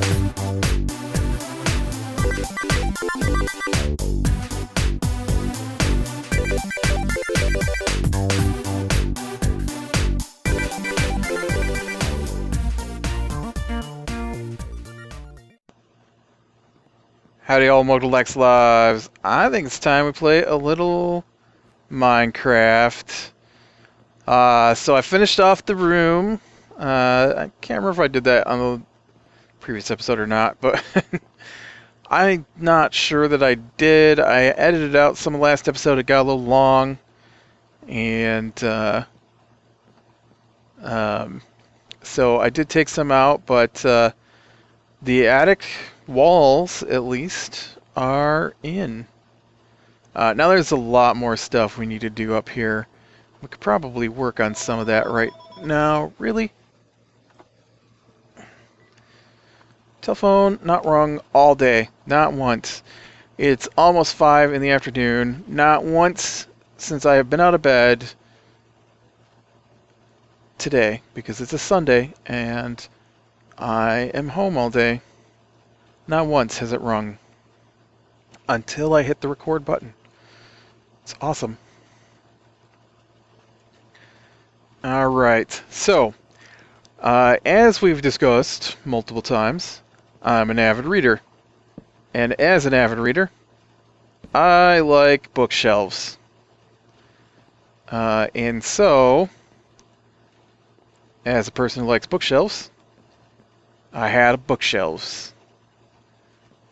Howdy all, welcome to Lac Lives. I think it's time we play a little Minecraft. So I finished off the room. I can't remember if I did that on the previous episode or not, but I'm not sure that I did. I edited out some of the last episode. It got a little long. And so I did take some out, but the attic walls, at least, are in. Now there's a lot more stuff we need to do up here. We could probably work on some of that right now. Really? Telephone not rung all day. Not once. It's almost 5 in the afternoon. Not once since I have been out of bed today, because it's a Sunday and I am home all day. Not once has it rung until I hit the record button. It's awesome. Alright, so as we've discussed multiple times, I'm an avid reader. And as an avid reader, I like bookshelves. And so, as a person who likes bookshelves, I had bookshelves.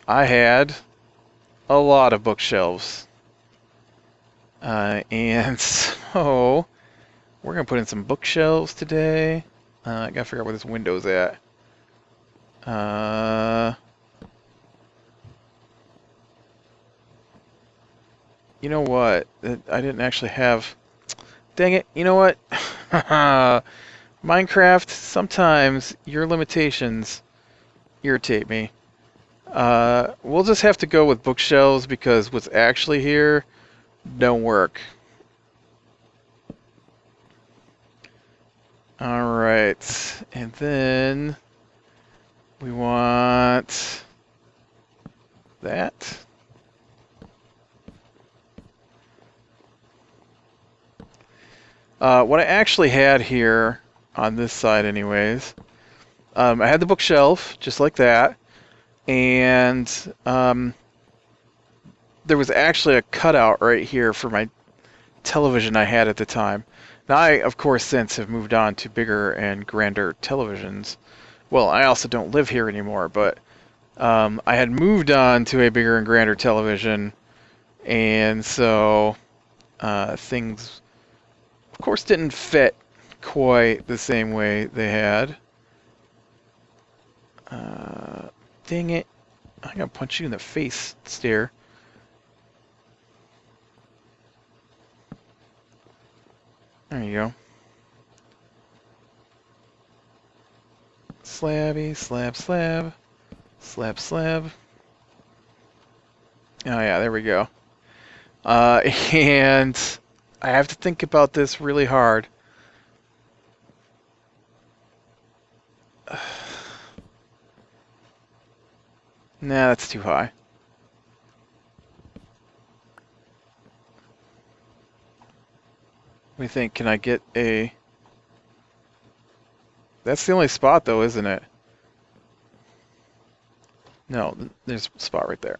I had a lot of bookshelves. And so, we're going to put in some bookshelves today. I got to figure out where this window's at. You know what? I didn't actually have... Dang it. You know what? Minecraft, sometimes your limitations irritate me. We'll just have to go with bookshelves because what's actually here don't work. Alright, and then we want that. What I actually had here, on this side anyways, I had the bookshelf, just like that, and there was actually a cutout right here for my television I had at the time. Now I, of course, since have moved on to bigger and grander televisions. Well, I also don't live here anymore, but I had moved on to a bigger and grander television, and so things, of course, didn't fit quite the same way they had. Dang it. I'm going to punch you in the face, stare. There you go. Slabby, slab, slab. Slab, slab. Oh yeah, there we go. And I have to think about this really hard. Nah, that's too high. Let me think, can I get a... That's the only spot though, isn't it? No, there's a spot right there.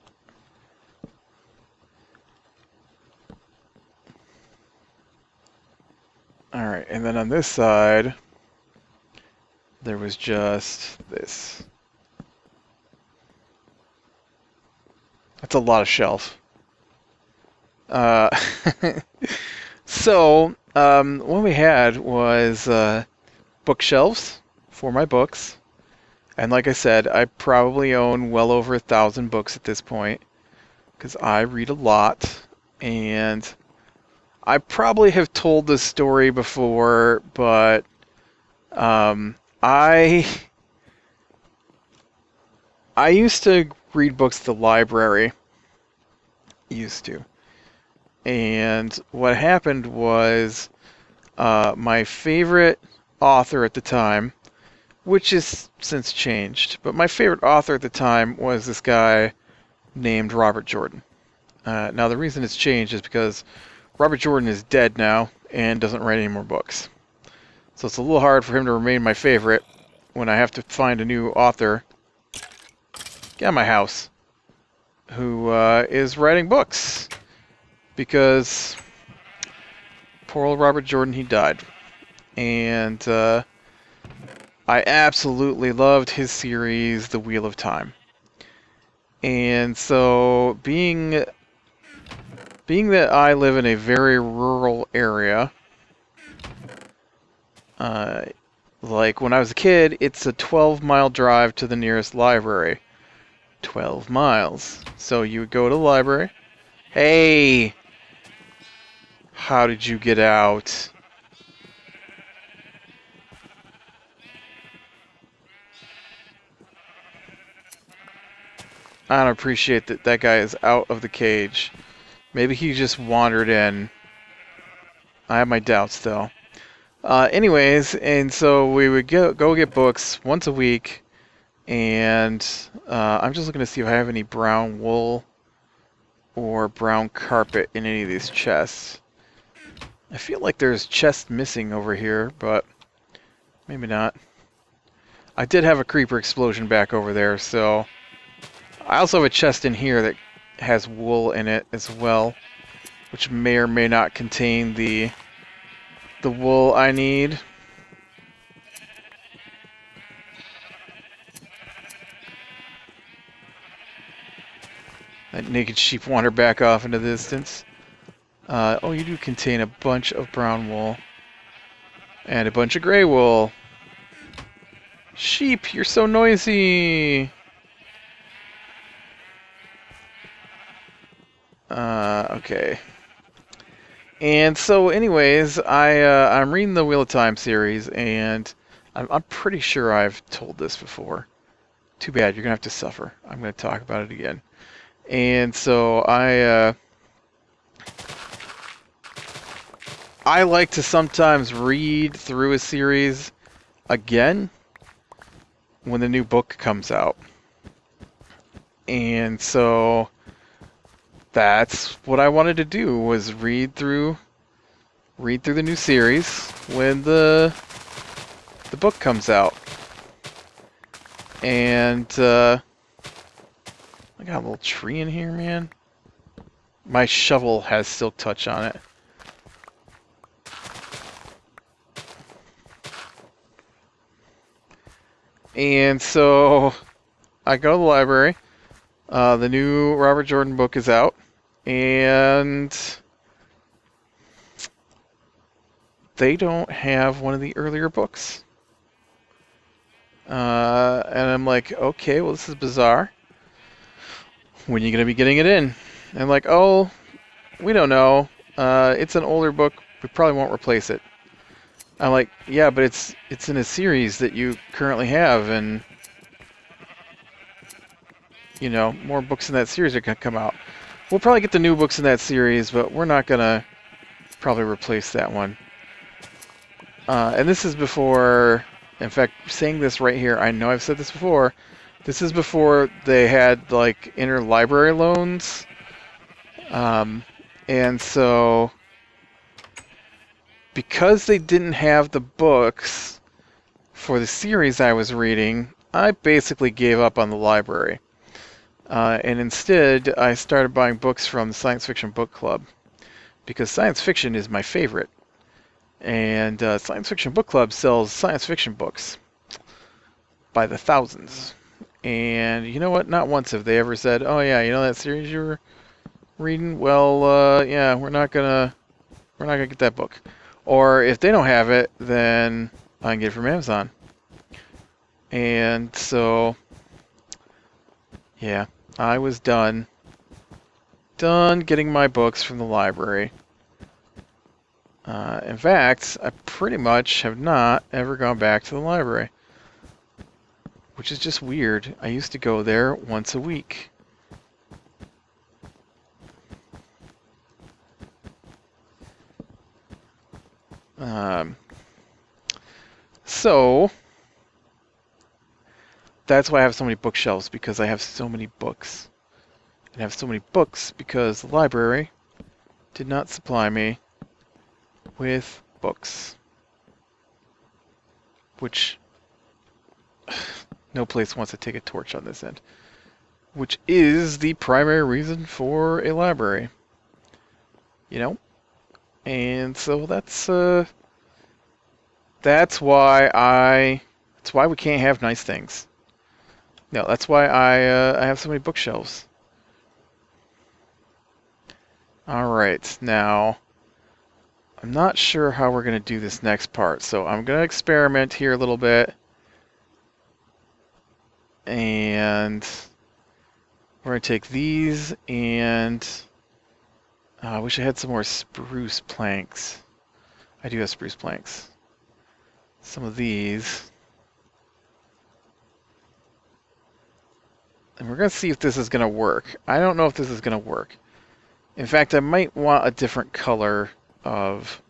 Alright, and then on this side, there was just this. That's a lot of shelf. So, what we had was bookshelves for my books. And like I said, I probably own well over 1,000 books at this point, because I read a lot. And I probably have told this story before, but I used to read books at the library. Used to. And what happened was my favorite author at the time which has since changed. But my favorite author at the time was this guy named Robert Jordan. Now, the reason it's changed is because Robert Jordan is dead now and doesn't write any more books. So it's a little hard for him to remain my favorite when I have to find a new author, get out of my house, who is writing books. Because poor old Robert Jordan, he died. And I absolutely loved his series, The Wheel of Time. And so, being that I live in a very rural area, like when I was a kid, it's a 12-mile drive to the nearest library. 12 miles. So you would go to the library. Hey! How did you get out? I don't appreciate that that guy is out of the cage. Maybe he just wandered in. I have my doubts, though. Anyways, and so we would go get books once a week, and I'm just looking to see if I have any brown wool or brown carpet in any of these chests. I feel like there's chests missing over here, but maybe not. I did have a creeper explosion back over there, so... I also have a chest in here that has wool in it as well, which may or may not contain the wool I need. That naked sheep wander back off into the distance. Oh, you do contain a bunch of brown wool and a bunch of gray wool. Sheep, you're so noisy. Okay. And so, anyways, I'm reading the Wheel of Time series, and I'm pretty sure I've told this before. Too bad, you're gonna have to suffer. I'm gonna talk about it again. And so I like to sometimes read through a series again when the new book comes out. And so that's what I wanted to do, was read through the new series when the book comes out. And I got a little tree in here, man. My shovel has silk touch on it. And so I go to the library. The new Robert Jordan book is out, and they don't have one of the earlier books. And I'm like, okay, well, this is bizarre. When are you going to be getting it in? And I'm like, oh, we don't know. It's an older book. We probably won't replace it. I'm like, yeah, but it's in a series that you currently have, and you know, more books in that series are going to come out. We'll probably get the new books in that series, but we're not going to probably replace that one. And this is before, in fact, saying this right here, I know I've said this before, this is before they had, like, interlibrary loans. And so, because they didn't have the books for the series I was reading, I basically gave up on the library. And instead, I started buying books from the Science Fiction Book Club, because science fiction is my favorite. And Science Fiction Book Club sells science fiction books by the thousands. And you know what? Not once have they ever said, "Oh yeah, you know that series you were reading? Well, yeah, we're not gonna get that book." Or if they don't have it, then I can get it from Amazon. And so, yeah, I was done getting my books from the library. In fact, I pretty much have not ever gone back to the library, which is just weird. I used to go there once a week. So, that's why I have so many bookshelves, because I have so many books. And I have so many books because the library did not supply me with books. Which no place wants to take a torch on this end. Which is the primary reason for a library. You know? And so that's why we can't have nice things. No, that's why I have so many bookshelves. Alright, now I'm not sure how we're going to do this next part, so I'm going to experiment here a little bit. And we're going to take these, and I wish I had some more spruce planks. I do have spruce planks. Some of these. And we're going to see if this is going to work. I don't know if this is going to work. In fact, I might want a different color of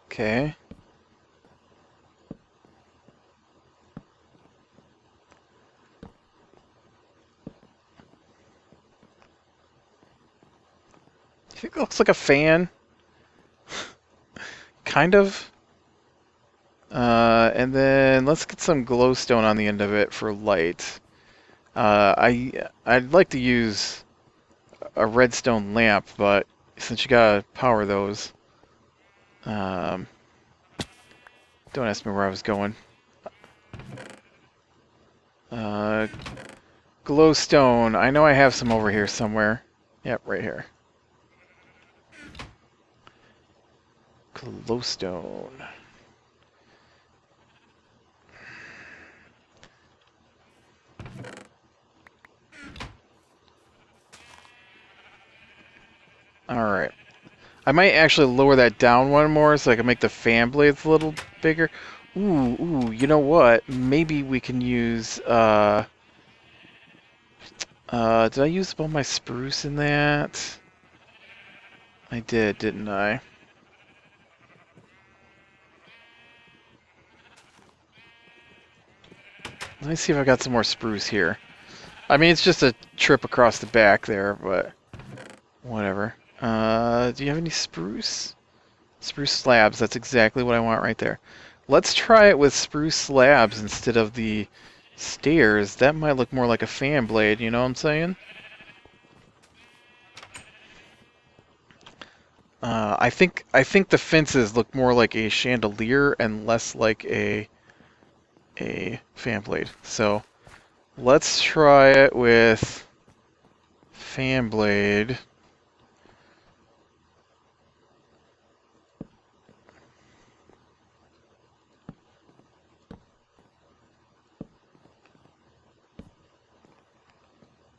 okay. I think it looks like a fan. Kind of. And then let's get some glowstone on the end of it for light. I'd like to use a redstone lamp, but since you gotta power those, don't ask me where I was going. Glowstone. I know I have some over here somewhere. Yep, right here. Glowstone. Alright. I might actually lower that down one more so I can make the fan blades a little bigger. Ooh, you know what? Maybe we can use, did I use all my spruce in that? I did, didn't I? Let me see if I got some more spruce here. I mean, it's just a trip across the back there, but whatever. Do you have any spruce? Spruce slabs, that's exactly what I want right there. Let's try it with spruce slabs instead of the stairs. That might look more like a fan blade, you know what I'm saying? I think the fences look more like a chandelier and less like a fan blade. So let's try it with fan blade.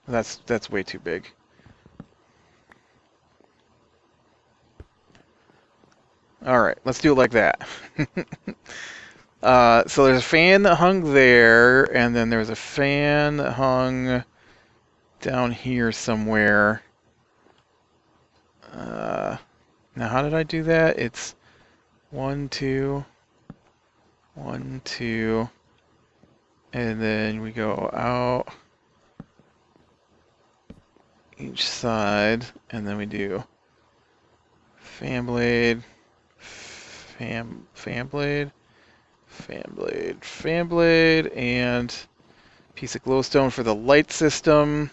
That's way too big. Alright, let's do it like that. So there's a fan that hung there, and then there's a fan that hung down here somewhere. Now how did I do that? It's 1, 2, 1, 2, and then we go out each side, and then we do fan blade, fan blade, fan blade, fan blade, and piece of glowstone for the light system.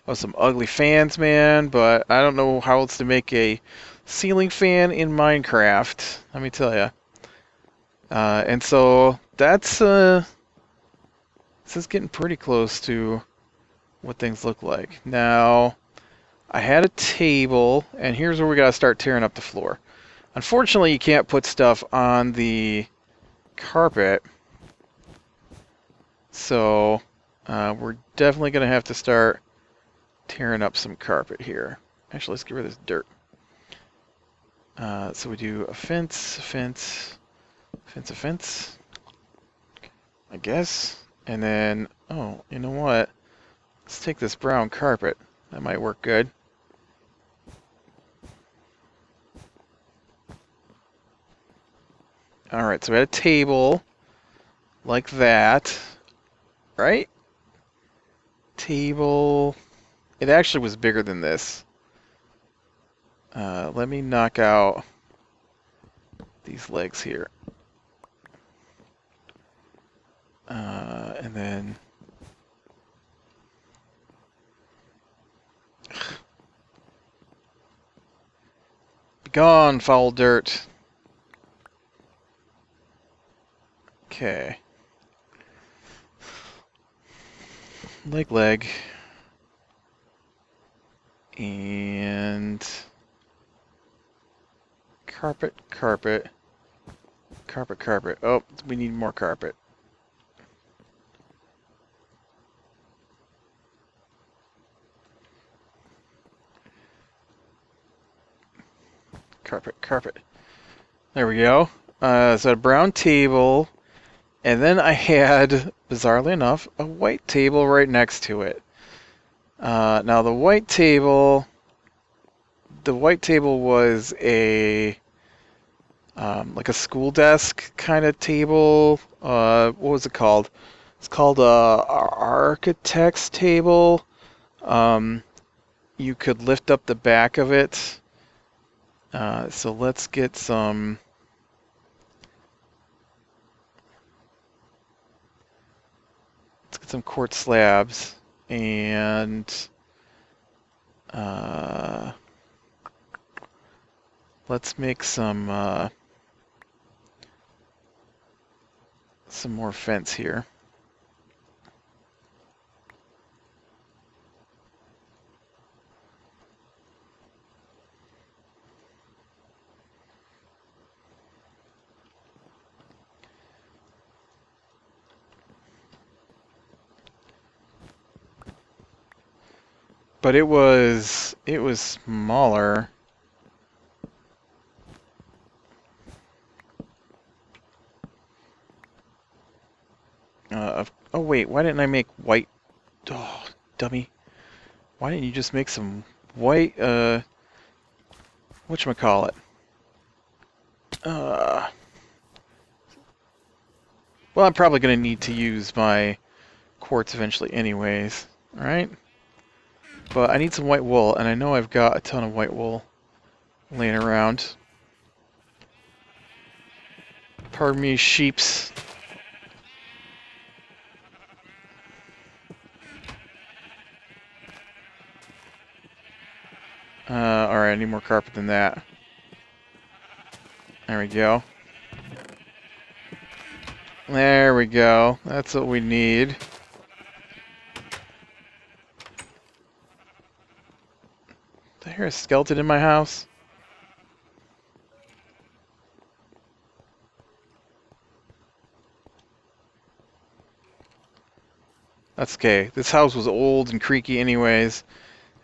Oh, some ugly fans, man, but I don't know how else to make a ceiling fan in Minecraft, let me tell you. And so that's this is getting pretty close to what things look like. Now, I had a table, and here's where we gotta start tearing up the floor. Unfortunately, you can't put stuff on the carpet, so we're definitely gonna have to start tearing up some carpet here. Actually, let's get rid of this dirt. So we do a fence, a fence, I guess. And then, oh, you know what? Let's take this brown carpet. That might work good. Alright, so we had a table like that, right? Table. It actually was bigger than this. Let me knock out these legs here. And then... Be gone, foul dirt. Okay. Leg. And... Carpet. Oh, we need more carpet. Carpet. There we go. So a brown table, and then I had, bizarrely enough, a white table right next to it. Now the white table was a like a school desk kind of table. What was it called? It's called a architect's table. You could lift up the back of it. So let's get some quartz slabs and let's make some more fence here. But it was smaller. Oh wait, why didn't I make white? Oh, dummy! Why didn't you just make some white? Whatchamacallit? Well, I'm probably gonna need to use my quartz eventually, anyways. All right. But I need some white wool, and I know I've got a ton of white wool laying around. Pardon me, sheeps. Alright, I need more carpet than that. There we go. There we go. That's what we need. Did I hear a skeleton in my house? That's okay. This house was old and creaky anyways.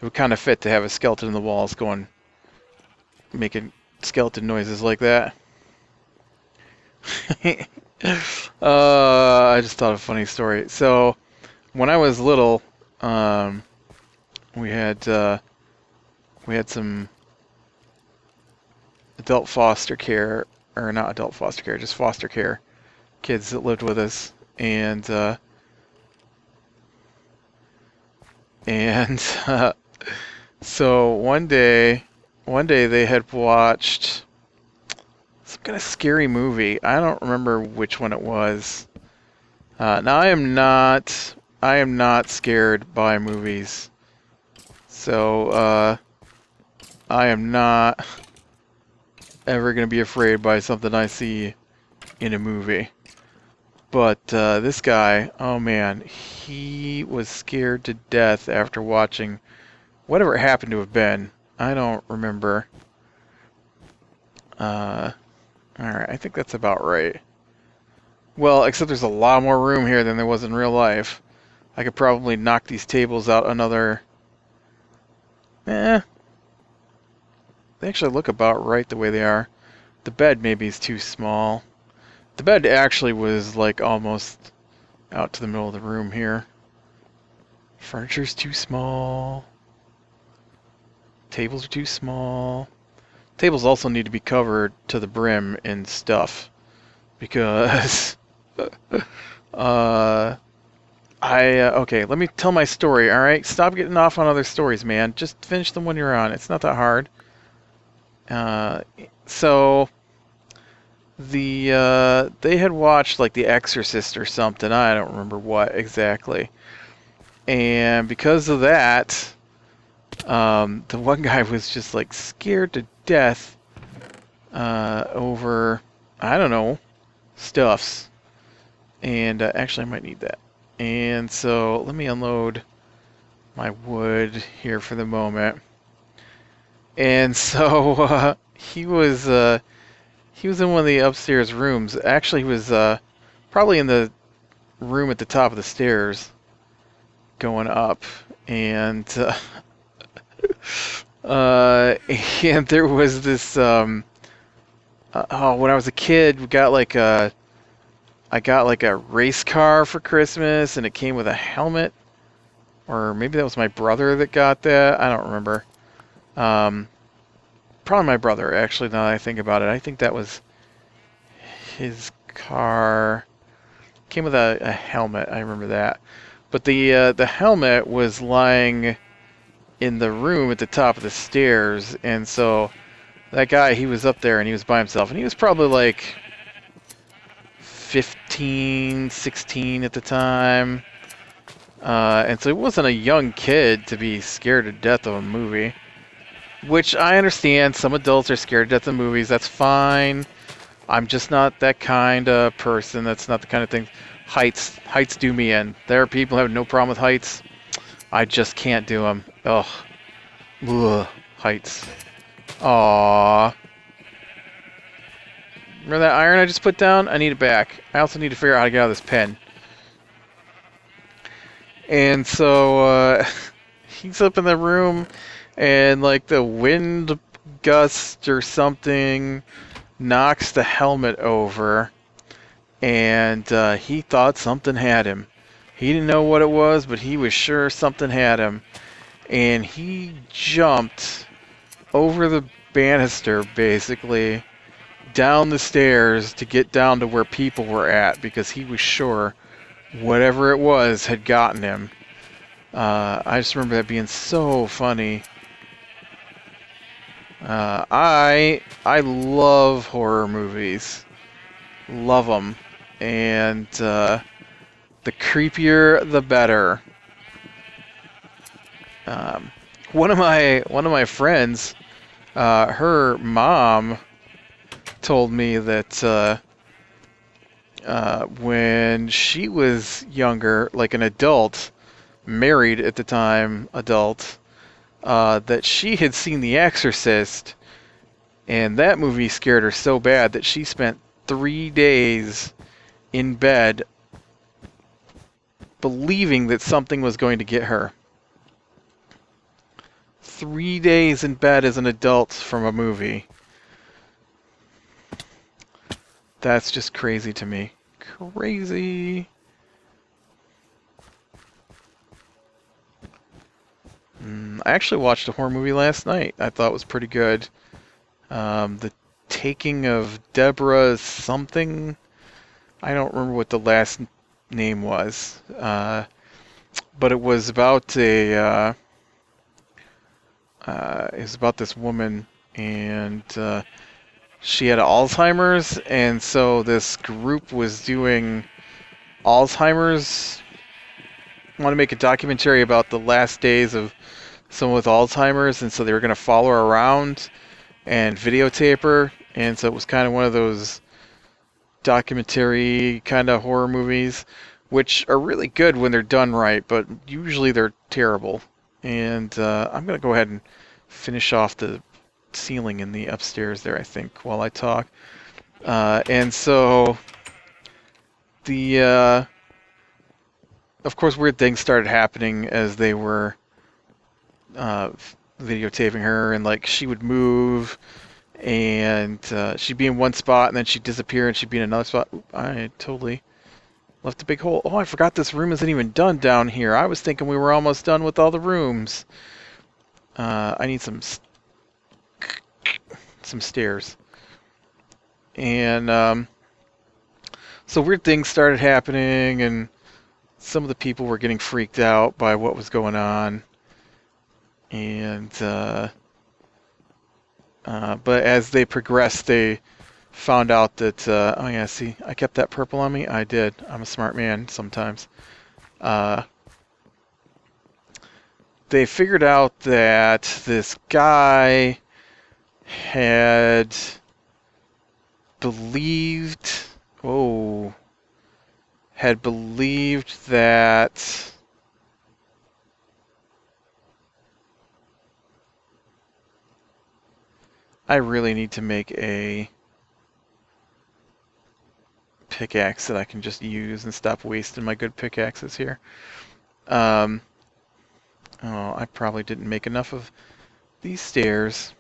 It would kind of fit to have a skeleton in the walls making skeleton noises like that. I just thought of a funny story. So, when I was little, we had some adult foster care, or not adult foster care, just foster care kids that lived with us, and so one day they had watched some kind of scary movie. I don't remember which one it was. Now I am not scared by movies. So I am not ever going to be afraid by something I see in a movie. But this guy, oh man, he was scared to death after watching whatever it happened to have been. I don't remember. Alright, I think that's about right. Well, except there's a lot more room here than there was in real life. I could probably knock these tables out another... They actually look about right the way they are. The bed maybe is too small. The bed actually was like almost out to the middle of the room here. Furniture's too small. Tables are too small. Tables also need to be covered to the brim in stuff because okay, let me tell my story, all right? Stop getting off on other stories, man. Just finish them when you're on. It's not that hard. So they had watched like The Exorcist or something. I don't remember what exactly. And because of that, the one guy was just like scared to death over, I don't know, stuffs. And actually I might need that. And so let me unload my wood here for the moment. And so he was in one of the upstairs rooms. Actually, he was probably in the room at the top of the stairs going up. And and there was this when I was a kid, I got like a race car for Christmas, and it came with a helmet. Or maybe that was my brother that got that. I don't remember. Probably my brother, actually, now that I think about it. I think that was his car. Came with a helmet, I remember that. But the helmet was lying in the room at the top of the stairs, and so that guy, he was up there and he was by himself, and he was probably like 15, 16 at the time. And so he wasn't a young kid to be scared to death of a movie. Which I understand, some adults are scared to death of movies, that's fine. I'm just not that kind of person, that's not the kind of thing. Heights do me in. There are people who have no problem with heights. I just can't do them. Ugh. Ugh. Heights. Aww. Remember that iron I just put down? I need it back. I also need to figure out how to get out of this pen. And so, he's up in the room, and like the wind gust or something knocks the helmet over, and he thought something had him. He didn't know what it was, but he was sure something had him. And he jumped over the banister, basically, down the stairs to get down to where people were at, because he was sure whatever it was had gotten him. I just remember that being so funny. I love horror movies. Love them. And the creepier, the better. One of my friends, her mom told me that when she was younger, like an adult, married at the time, adult, that she had seen The Exorcist, and that movie scared her so bad that she spent 3 days in bed believing that something was going to get her. 3 days in bed as an adult from a movie. That's just crazy to me. Crazy. I actually watched a horror movie last night. I thought it was pretty good. The Taking of Deborah something. I don't remember what the last name was. But it was about it was about this woman, and she had Alzheimer's, and so this group was doing Alzheimer's. Want to make a documentary about the last days of someone with Alzheimer's, and so they were going to follow her around and videotape her, and so it was kind of one of those documentary kind of horror movies, which are really good when they're done right, but usually they're terrible. And I'm going to go ahead and finish off the ceiling in the upstairs there, I think, while I talk. And so of course, weird things started happening as they were videotaping her, and like she would move, and she'd be in one spot, and then she'd disappear, and she'd be in another spot. Oop, I totally left a big hole. Oh, I forgot this room isn't even done down here. I was thinking we were almost done with all the rooms. I need some stairs. And so weird things started happening, and some of the people were getting freaked out by what was going on. And but as they progressed, they found out that oh yeah, see, I kept that purple on me. I did. I'm a smart man sometimes. They figured out that this guy had believed, that I really need to make a pickaxe that I can just use and stop wasting my good pickaxes here. Oh, I probably didn't make enough of these stairs.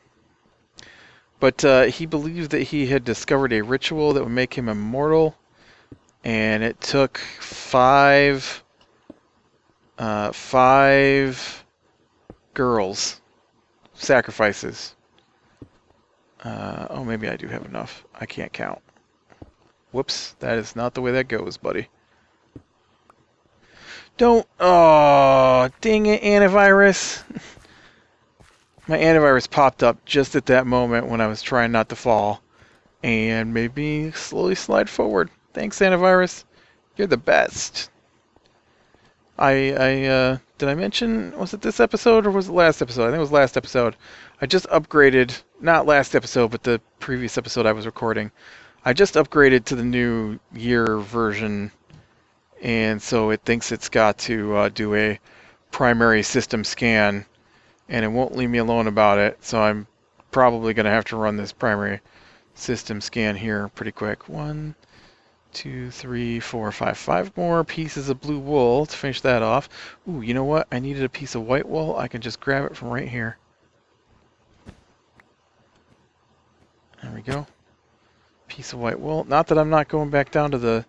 But he believed that he had discovered a ritual that would make him immortal, and it took five girls sacrifices. Oh, maybe I do have enough. I can't count. Whoops, that is not the way that goes, buddy. Don't. Oh, dang it, antivirus. My antivirus popped up just at that moment when I was trying not to fall and made me slowly slide forward. Thanks, antivirus. You're the best. Did I mention, was it this episode or was it last episode? I think it was last episode. I just upgraded, not last episode, but the previous episode I was recording. I just upgraded to the new year version, and so it thinks it's got to do a primary system scan, and it won't leave me alone about it, so I'm probably going to have to run this primary system scan here pretty quick. 1, 2, 3, 4, 5. 5 more pieces of blue wool to finish that off. Ooh, you know what? I needed a piece of white wool. I can just grab it from right here. There we go. Piece of white wool. Not that I'm not going back down to the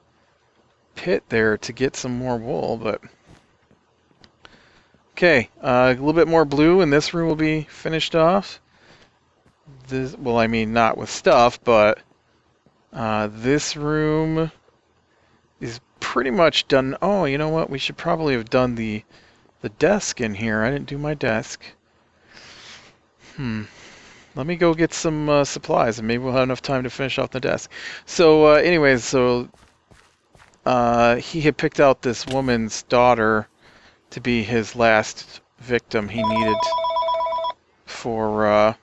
pit there to get some more wool, but... Okay, a little bit more blue, and this room will be finished off. This, well, I mean, not with stuff, but this room is pretty much done. Oh, you know what? We should probably have done the desk in here. I didn't do my desk. Let me go get some supplies, and maybe we'll have enough time to finish off the desk. So, anyways, so he had picked out this woman's daughter to be his last victim he needed for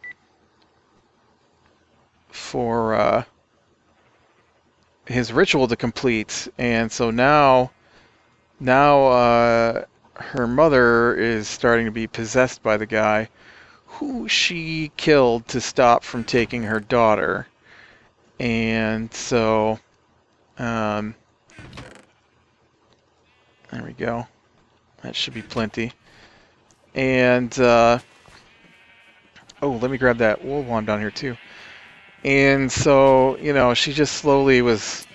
his ritual to complete, and so now her mother is starting to be possessed by the guy who she killed to stop from taking her daughter. And so there we go. That should be plenty. And oh, let me grab that wool while I'm down here too. And so, you know, she just slowly was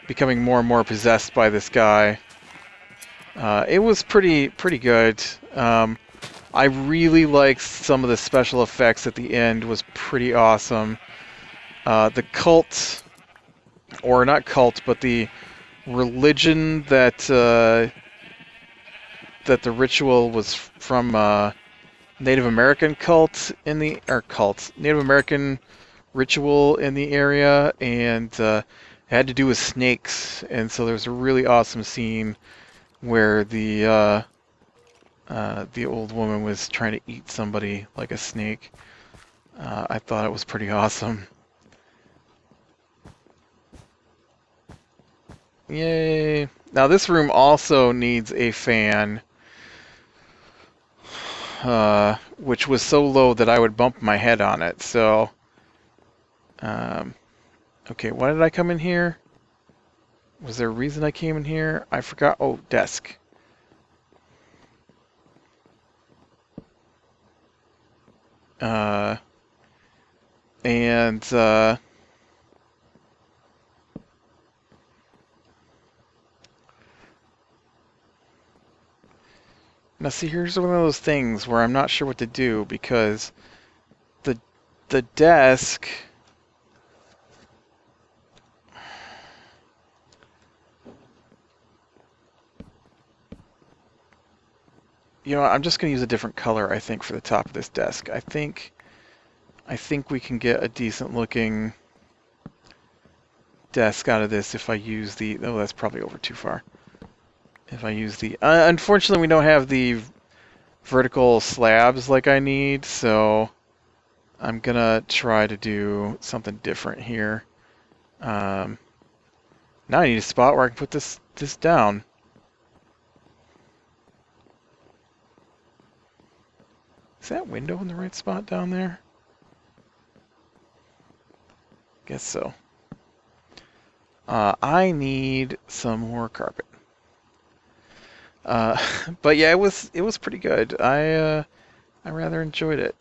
becoming more and more possessed by this guy. It was pretty good. I really liked some of the special effects at the end. Was pretty awesome. The cult, or not cult, but the religion that that the ritual was from, Native American cult in the Native American ritual in the area, and it had to do with snakes. And so there's a really awesome scene where the old woman was trying to eat somebody like a snake. I thought it was pretty awesome. Yay! Now this room also needs a fan, which was so low that I would bump my head on it. So, okay, why did I come in here? Was there a reason I came in here? I forgot. Oh, desk. And Now see, here's one of those things where I'm not sure what to do because the desk, you know, I'm just going to use a different color, I think, for the top of this desk. I think we can get a decent looking desk out of this if I use the, oh, that's probably over too far. If I use the, unfortunately we don't have the vertical slabs like I need, so I'm gonna try to do something different here. Now I need a spot where I can put this down. Is that window in the right spot down there? Guess so. I need some more carpet. But yeah, it was pretty good. I rather enjoyed it.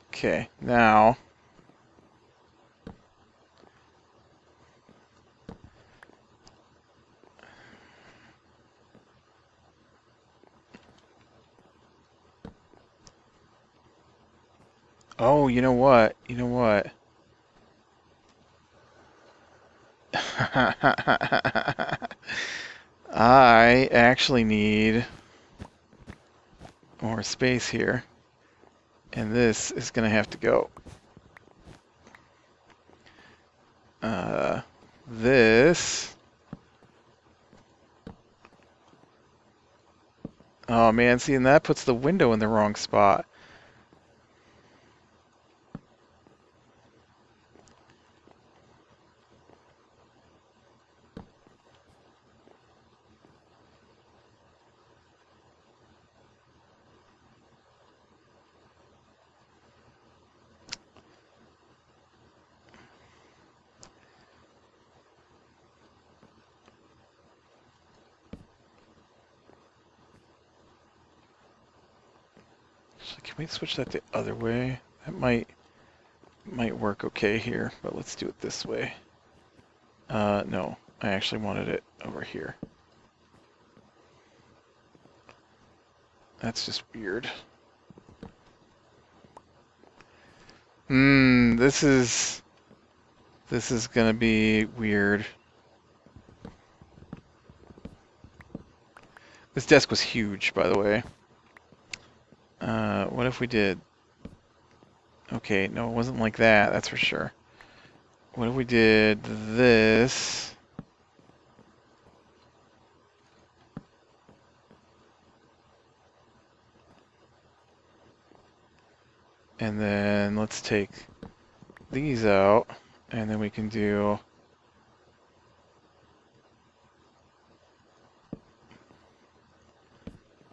Okay, now oh, you know what? You know what? I actually need more space here. And this is going to have to go. This. Oh man, see, and that puts the window in the wrong spot. So can we switch that the other way? That might work okay here, but let's do it this way. No, I actually wanted it over here. That's just weird. This is gonna be weird. This desk was huge, by the way. What if we did... Okay, no, it wasn't like that, that's for sure. What if we did this? And then let's take these out, and then we can do...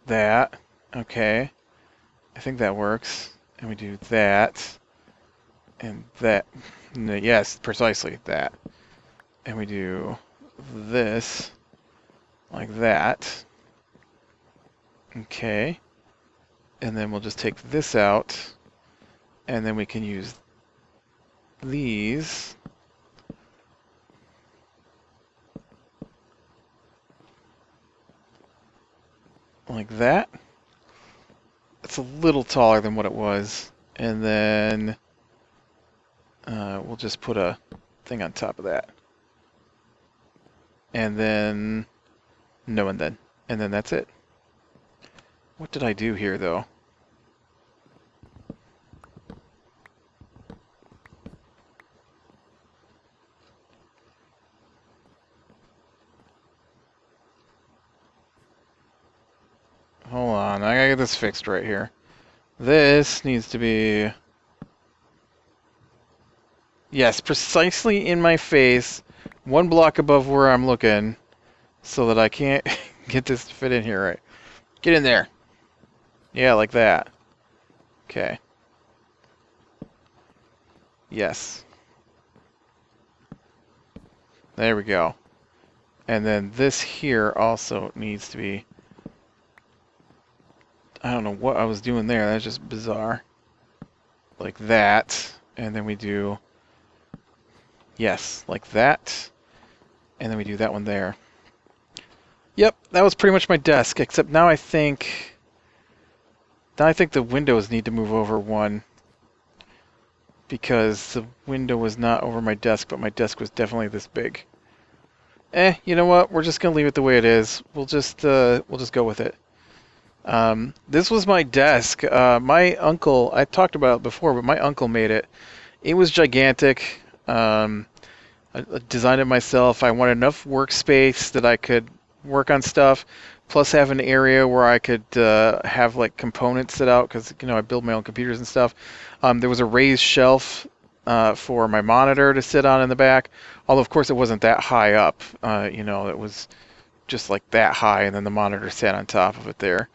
that. Okay. I think that works. And we do that. And that. No, yes, precisely that. And we do this. Like that. Okay. And then we'll just take this out. And then we can use these. Like that. It's a little taller than what it was. And then we'll just put a thing on top of that. And then no, and then that's it. What did I do here though? Hold on, I gotta get this fixed right here. This needs to be... Yes, precisely in my face, one block above where I'm looking, so that I can't get this to fit in here right. Get in there. Yeah, like that. Okay. Yes. There we go. And then this here also needs to be... I don't know what I was doing there, that's just bizarre. like that, and then we do, yes, like that, and then we do that one there. Yep, that was pretty much my desk, except now I think the windows need to move over one, because the window was not over my desk, but my desk was definitely this big. You know what? We're just gonna leave it the way it is. We'll just go with it. This was my desk. My uncle, I talked about it before, but my uncle made it. It was gigantic. I designed it myself. I wanted enough workspace that I could work on stuff, plus have an area where I could have like components set out, because I build my own computers and stuff. There was a raised shelf for my monitor to sit on in the back, although of course it wasn't that high up. It was just like that high, and then the monitor sat on top of it there.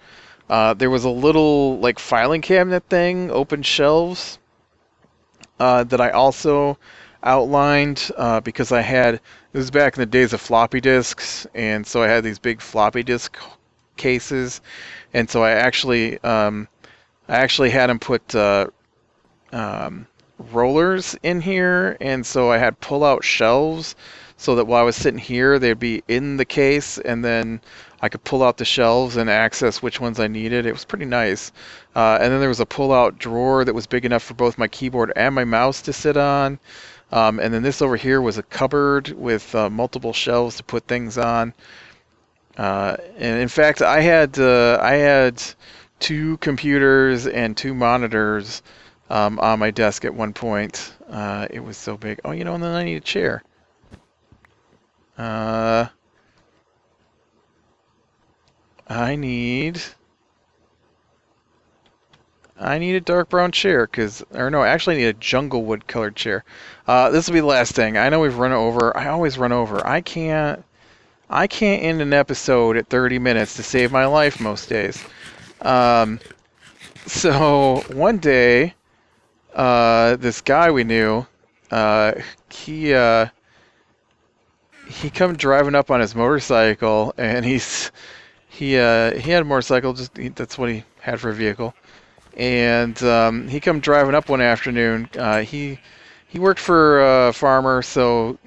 There was a little like filing cabinet thing, open shelves, that I also outlined because it was back in the days of floppy disks, and so I had these big floppy disk cases, and so I actually had them put rollers in here, and so I had pull-out shelves so that while I was sitting here, they'd be in the case, and then I could pull out the shelves and access which ones I needed. It was pretty nice. And then there was a pull-out drawer that was big enough for both my keyboard and my mouse to sit on. And then this over here was a cupboard with multiple shelves to put things on. And in fact, I had 2 computers and 2 monitors on my desk at one point. It was so big. Oh, and then I need a chair. I need a dark brown chair, actually I need a jungle wood colored chair. This will be the last thing. I know we've run over. I always run over. I can't end an episode at 30 minutes to save my life most days. So one day, this guy we knew, he come driving up on his motorcycle, and he had a motorcycle. That's what he had for a vehicle. And he come driving up one afternoon. He worked for a farmer, so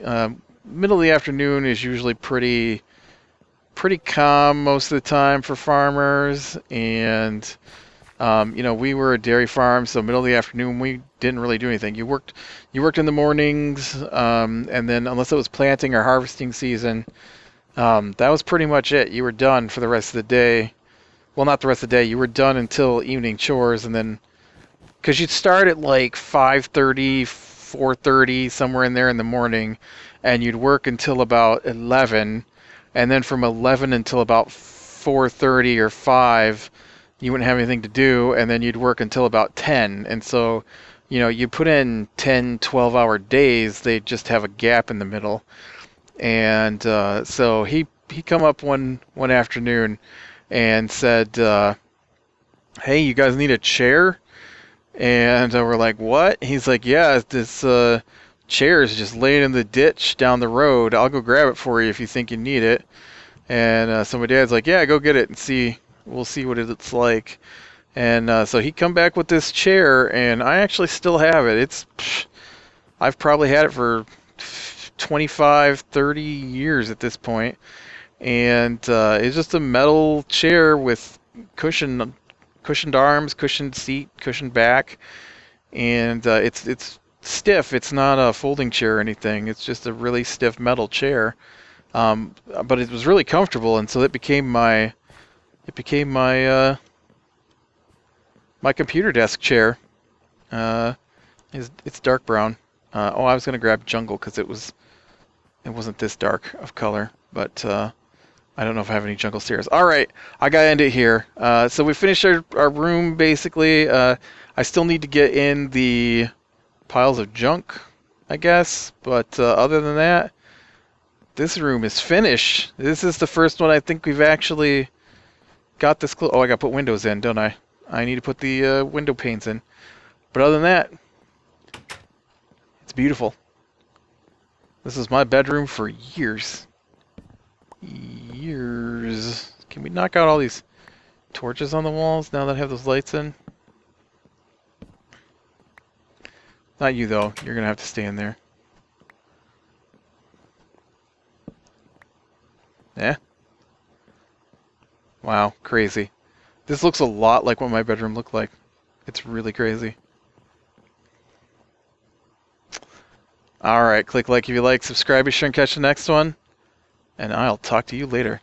middle of the afternoon is usually pretty calm most of the time for farmers. And we were a dairy farm, so middle of the afternoon we didn't really do anything. You worked in the mornings, and then unless it was planting or harvesting season, that was pretty much it. You were done for the rest of the day. Well, not the rest of the day. You were done until evening chores, and then because you'd start at like 5:30, 4:30, somewhere in there in the morning, and you'd work until about 11, and then from 11 until about 4:30 or 5, you wouldn't have anything to do, and then you'd work until about 10. And so, you put in 10, 12-hour days, they just have a gap in the middle. And so he come up one afternoon and said, hey, you guys need a chair? And we're like, what? He's like, yeah, this chair is just laying in the ditch down the road. I'll go grab it for you if you think you need it. And so my dad's like, yeah, go get it and see. We'll see what it's like. And so he come back with this chair, and I actually still have it. I've probably had it for 25, 30 years at this point. And it's just a metal chair with cushioned arms, cushioned seat, cushioned back, and it's stiff. It's not a folding chair or anything. It's just a really stiff metal chair, but it was really comfortable, and so it became my my computer desk chair. It's dark brown. I was gonna grab jungle because it wasn't this dark of color, but I don't know if I have any jungle stairs. All right, I gotta end it here. So we finished our room, basically. I still need to get in the piles of junk, I guess. But other than that, this room is finished. This is the first one I think we've actually got this close. Oh, I gotta put windows in, don't I? I need to put the window panes in. But other than that, it's beautiful. This is my bedroom for years. Can we knock out all these torches on the walls now that I have those lights in? Not you, though. You're going to have to stay in there. Yeah? Wow, crazy. This looks a lot like what my bedroom looked like. It's really crazy. Alright, click like if you like, subscribe, be sure and catch the next one, and I'll talk to you later.